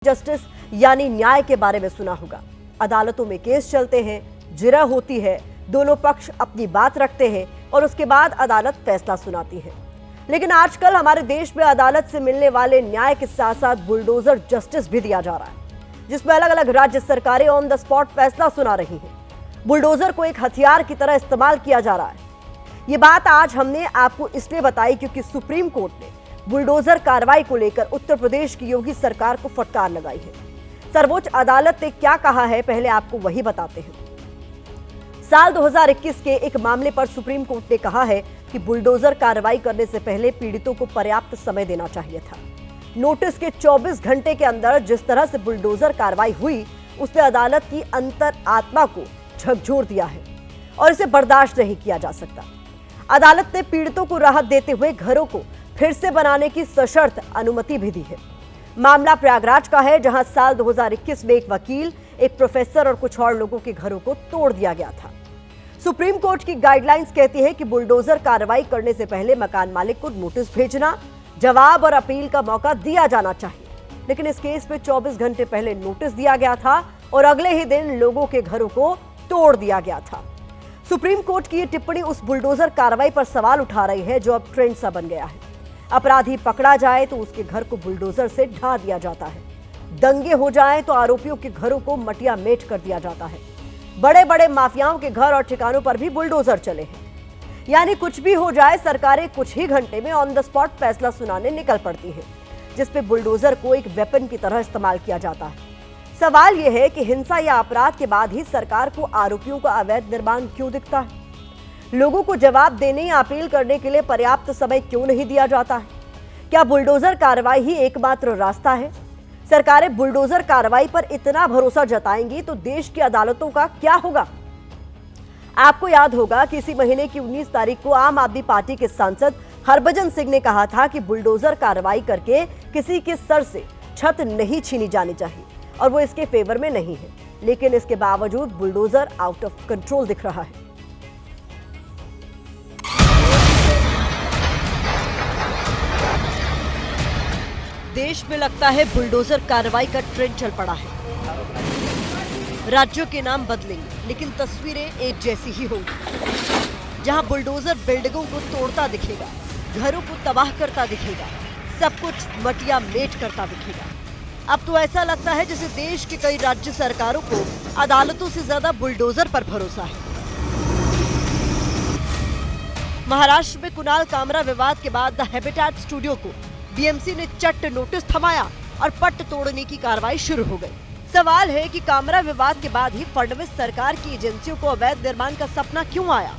Justice यानी न्याय के बारे में सुना होगा। अदालतों में केस चलते हैं, जिरह होती है, दोनों पक्ष अपनी बात रखते हैं और उसके बाद अदालत फैसला सुनाती है। लेकिन आजकल हमारे देश में अदालत से मिलने वाले न्याय के साथ साथ बुलडोजर जस्टिस भी दिया जा रहा है, जिसमें अलग अलग राज्य सरकारें ऑन द स्पॉट फैसला सुना रही हैं। बुलडोजर को एक हथियार की तरह इस्तेमाल किया जा रहा है। ये बात आज हमने आपको इसलिए बताई क्योंकि सुप्रीम कोर्ट ने बुलडोजर कार्रवाई को लेकर उत्तर प्रदेश की योगी सरकार को फटकार लगाई है। सर्वोच्च अदालत ने क्या कहा है, पहले आपको वही बताते हैं। साल 2021 के एक मामले पर सुप्रीम कोर्ट ने कहा है कि बुलडोजर कार्रवाई करने से पहले पीड़ितों को पर्याप्त समय देना चाहिए था। नोटिस के 24 घंटे के अंदर जिस तरह से बुलडोजर कार्रवाई हुई, उसने अदालत की अंतर आत्मा को झकझोर दिया है और इसे बर्दाश्त नहीं किया जा सकता। अदालत ने पीड़ितों को राहत देते हुए घरों को फिर से बनाने की सशर्त अनुमति भी दी है। मामला प्रयागराज का है, जहां साल 2021 में एक वकील, एक प्रोफेसर और कुछ और लोगों के घरों को तोड़ दिया गया था। सुप्रीम कोर्ट की गाइडलाइंस कहती है कि बुलडोजर कार्रवाई करने से पहले मकान मालिक को नोटिस भेजना, जवाब और अपील का मौका दिया जाना चाहिए। लेकिन इस केस में 24 घंटे पहले नोटिस दिया गया था और अगले ही दिन लोगों के घरों को तोड़ दिया गया था। सुप्रीम कोर्ट की ये टिप्पणी उस बुलडोजर कार्रवाई पर सवाल उठा रही है जो अब ट्रेंड सा बन गया है। अपराधी पकड़ा जाए तो उसके घर को बुलडोजर से ढा दिया जाता है, दंगे हो जाए तो आरोपियों के घरों को मटिया मेट कर दिया जाता है। बड़े बड़े माफियाओं के घर और ठिकानों पर भी बुलडोजर चले हैं। यानी कुछ भी हो जाए, सरकारें कुछ ही घंटे में ऑन द स्पॉट फैसला सुनाने निकल पड़ती हैं, जिसपे बुलडोजर को एक वेपन की तरह इस्तेमाल किया जाता है। सवाल यह है कि हिंसा या अपराध के बाद ही सरकार को आरोपियों का अवैध निर्माण क्यों दिखता है? लोगों को जवाब देने या अपील करने के लिए पर्याप्त समय क्यों नहीं दिया जाता है? क्या बुलडोजर कार्रवाई ही एकमात्र रास्ता है? सरकारें बुलडोजर कार्रवाई पर इतना भरोसा जताएंगी तो देश की अदालतों का क्या होगा? आपको याद होगा कि इसी महीने की 19 तारीख को आम आदमी पार्टी के सांसद हरभजन सिंह ने कहा था कि बुलडोजर कार्रवाई करके किसी के सर से छत नहीं छीनी जानी चाहिए और वो इसके फेवर में नहीं है। लेकिन इसके बावजूद बुलडोजर आउट ऑफ कंट्रोल दिख रहा है। देश में लगता है बुलडोजर कार्रवाई का ट्रेंड चल पड़ा है। राज्यों के नाम बदलेंगे लेकिन तस्वीरें एक जैसी ही होंगी। जहां बुलडोजर बिल्डिंगों को तोड़ता दिखेगा, घरों को तबाह करता दिखेगा, सब कुछ मटिया मेट करता दिखेगा। अब तो ऐसा लगता है जैसे देश के कई राज्य सरकारों को अदालतों से ज्यादा बुलडोजर पर भरोसा है। महाराष्ट्र में कुणाल कामरा विवाद के बाद द हैबिटेट स्टूडियो को बीएमसी ने चट्ट नोटिस थमाया और पट्ट तोड़ने की कार्रवाई शुरू हो गई। सवाल है कि कामरा विवाद के बाद ही फडणवीस सरकार की एजेंसियों को अवैध निर्माण का सपना क्यों आया?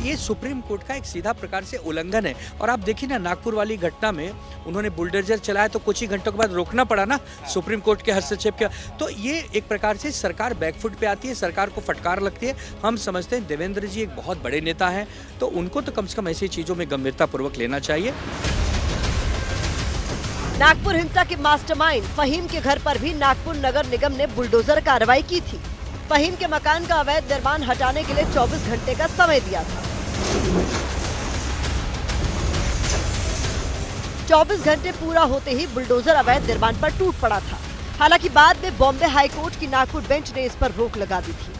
ये सुप्रीम कोर्ट का एक सीधा प्रकार से उल्लंघन है। और आप देखिए ना, नागपुर वाली घटना में उन्होंने बुलडोजर चलाया तो कुछ ही घंटों के बाद रोकना पड़ा ना सुप्रीम कोर्ट के हस्तक्षेप के। तो ये एक प्रकार से सरकार बैकफुट पे आती है, सरकार को फटकार लगती है। हम समझते हैं देवेंद्र जी एक बहुत बड़े नेता हैं, तो उनको तो कम से कम ऐसी चीजों में गंभीरता पूर्वक लेना चाहिए। नागपुर हिंसा के मास्टरमाइंड फहीम के घर पर भी नागपुर नगर निगम ने बुलडोजर कार्रवाई की थी। फहीम के मकान का अवैध निर्माण हटाने के लिए 24 घंटे का समय दिया था। 24 घंटे पूरा होते ही बुलडोजर अवैध निर्माण पर टूट पड़ा था। हालांकि बाद में बॉम्बे हाईकोर्ट की नागपुर बेंच ने इस पर रोक लगा दी थी।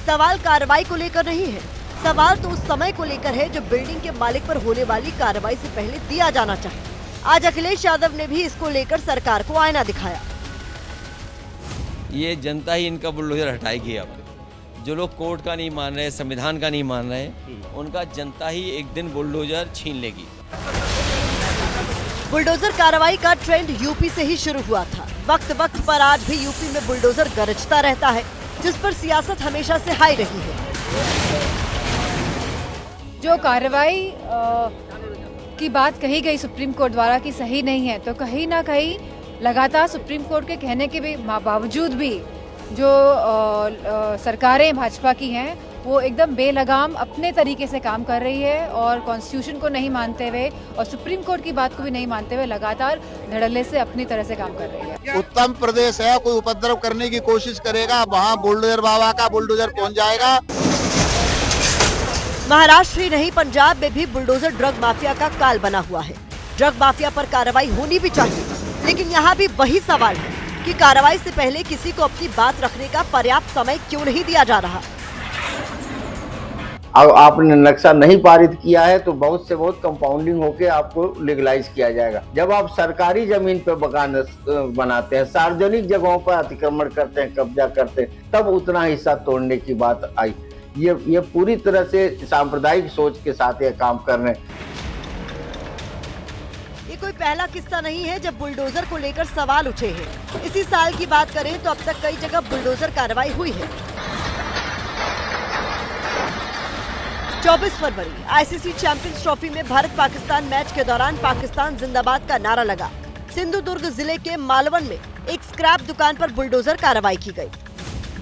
सवाल कार्रवाई को लेकर नहीं है, सवाल तो उस समय को लेकर है जो बिल्डिंग के मालिक पर होने वाली कार्रवाई से पहले दिया जाना चाहिए। आज अखिलेश यादव ने भी इसको लेकर सरकार को आईना दिखाया। ये जनता ही इनका बुलडोजर हटाएगी। अब जो लोग कोर्ट का नहीं मान रहे, संविधान का नहीं मान रहे, उनका जनता ही एक दिन बुलडोजर छीन लेगी। बुलडोजर कार्रवाई का ट्रेंड यूपी से ही शुरू हुआ था। वक्त वक्त पर आज भी यूपी में बुलडोजर गरजता रहता है, जिस पर सियासत हमेशा से हाई रही है। जो कार्रवाई की बात कही गई सुप्रीम कोर्ट द्वारा कि सही नहीं है, तो कहीं ना कहीं लगातार सुप्रीम कोर्ट के कहने के भी बावजूद भी जो सरकारें भाजपा की हैं वो एकदम बेलगाम अपने तरीके से काम कर रही है और कॉन्स्टिट्यूशन को नहीं मानते हुए और सुप्रीम कोर्ट की बात को भी नहीं मानते हुए लगातार धड़ल्ले से अपनी तरह से काम कर रही है। उत्तम प्रदेश है, कोई उपद्रव करने की कोशिश करेगा, वहाँ बुलडोजर बाबा का बुलडोजर पहुँच जाएगा। महाराष्ट्र ही नहीं, पंजाब में भी बुलडोजर ड्रग माफिया का काल बना हुआ है। ड्रग माफिया पर कार्रवाई होनी भी चाहिए, लेकिन यहाँ भी वही सवाल है, कि कार्रवाई से पहले किसी को अपनी बात रखने का पर्याप्त समय क्यों नहीं दिया जा रहा। अब आपने नक्शा नहीं पारित किया है तो बहुत से बहुत कंपाउंडिंग होके आपको लीगलाइज किया जाएगा। जब आप सरकारी जमीन पे मकान बनाते हैं, सार्वजनिक जगहों पर अतिक्रमण करते हैं, कब्जा करते हैं, तब उतना हिस्सा तोड़ने की बात आई। ये पूरी तरह से सांप्रदायिक सोच के साथ ये काम कर रहे हैं। ये कोई पहला किस्सा नहीं है जब बुलडोजर को लेकर सवाल उठे हैं। इसी साल की बात करें तो अब तक कई जगह बुलडोजर कार्रवाई हुई है। 24 फरवरी आईसीसी चैंपियंस ट्रॉफी में भारत पाकिस्तान मैच के दौरान पाकिस्तान जिंदाबाद का नारा लगा। सिंधुदुर्ग जिले के मालवन में एक स्क्रैप दुकान पर बुलडोजर कार्रवाई की गई।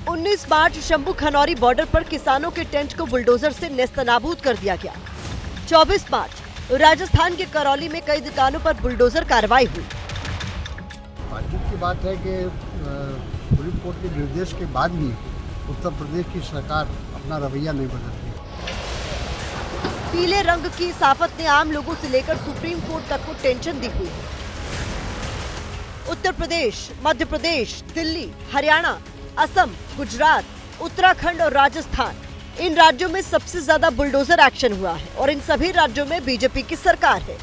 19 मार्च शंभू खनौरी बॉर्डर पर किसानों के टेंट को बुलडोजर से नेस्तनाबूद कर दिया गया। 24 मार्च राजस्थान के करौली में कई दुकानों पर बुलडोजर कार्रवाई हुई। ताज्जुब की बात है कि सुप्रीम कोर्ट के निर्देश के बाद भी उत्तर प्रदेश की सरकार अपना रवैया नहीं बदल रही। पीले रंग की साफत ने आम लोगों से लेकर सुप्रीम कोर्ट तक को टेंशन दी हुई है। उत्तर प्रदेश, मध्य प्रदेश, दिल्ली, हरियाणा, असम, गुजरात, उत्तराखंड और राजस्थान, इन राज्यों में सबसे ज्यादा बुलडोजर एक्शन हुआ है और इन सभी राज्यों में बीजेपी की सरकार है।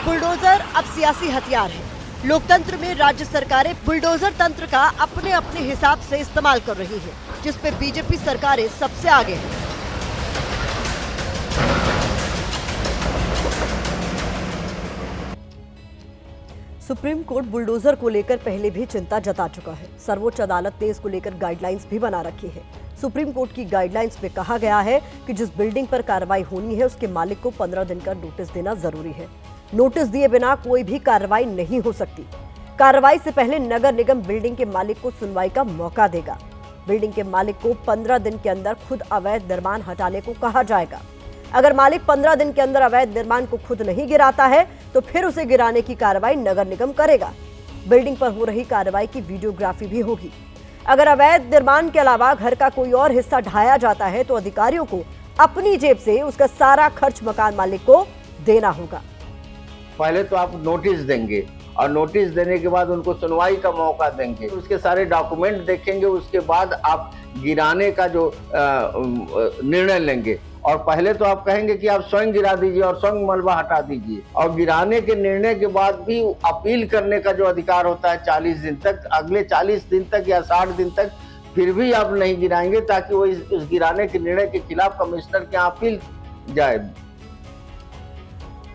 बुलडोजर अब सियासी हथियार है। लोकतंत्र में राज्य सरकारें बुलडोजर तंत्र का अपने अपने हिसाब से इस्तेमाल कर रही है, जिसपे बीजेपी सरकारें सबसे आगे हैं। सुप्रीम कोर्ट बुलडोजर को लेकर पहले भी चिंता जता चुका है। सर्वोच्च अदालत ने इसको लेकर गाइडलाइंस भी बना रखी है। सुप्रीम कोर्ट की गाइडलाइंस में कहा गया है कि जिस बिल्डिंग पर कार्रवाई होनी है उसके मालिक को 15 दिन का नोटिस देना जरूरी है। नोटिस दिए बिना कोई भी कार्रवाई नहीं हो सकती। कार्रवाई से पहले नगर निगम बिल्डिंग के मालिक को सुनवाई का मौका देगा। बिल्डिंग के मालिक को 15 दिन के अंदर खुद अवैध निर्माण हटाने को कहा जाएगा। अगर मालिक 15 दिन के अंदर अवैध निर्माण को खुद नहीं गिराता है तो फिर उसे गिराने की कार्रवाई नगर निगम करेगा। बिल्डिंग पर हो रही कार्रवाई की वीडियोग्राफी भी होगी। अगर अवैध निर्माण के अलावा घर का कोई और हिस्सा ढाया जाता है तो अधिकारियों को अपनी जेब से उसका सारा खर्च मकान मालिक को देना होगा। पहले तो आप नोटिस देंगे और नोटिस देने के बाद उनको सुनवाई का मौका देंगे, उसके सारे डॉक्यूमेंट देखेंगे, उसके बाद आप गिराने का जो निर्णय लेंगे। और पहले तो आप कहेंगे कि आप स्वयं गिरा दीजिए और स्वयं मलबा हटा दीजिए। और गिराने के निर्णय के बाद भी अपील करने का जो अधिकार होता है 40 दिन तक, अगले 40 दिन तक या 60 दिन तक फिर भी आप नहीं गिराएंगे ताकि वो इस गिराने के निर्णय के खिलाफ कमिश्नर के यहाँ अपील जाए।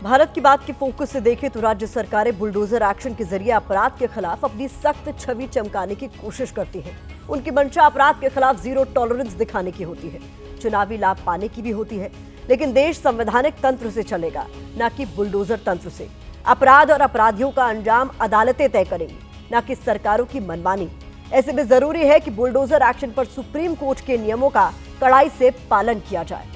भारत की बात के फोकस से देखें तो राज्य सरकारें बुलडोजर एक्शन के जरिए अपराध के खिलाफ अपनी सख्त छवि चमकाने की कोशिश करती हैं। उनकी मंशा अपराध के खिलाफ जीरो टॉलरेंस दिखाने की होती है, चुनावी लाभ पाने की भी होती है। लेकिन देश संवैधानिक तंत्र से चलेगा, न कि बुलडोजर तंत्र से। अपराध और अपराधियों का अंजाम अदालतें तय करेंगी, न कि सरकारों की मनमानी। ऐसे में जरूरी है कि बुलडोजर एक्शन पर सुप्रीम कोर्ट के नियमों का कड़ाई से पालन किया जाए।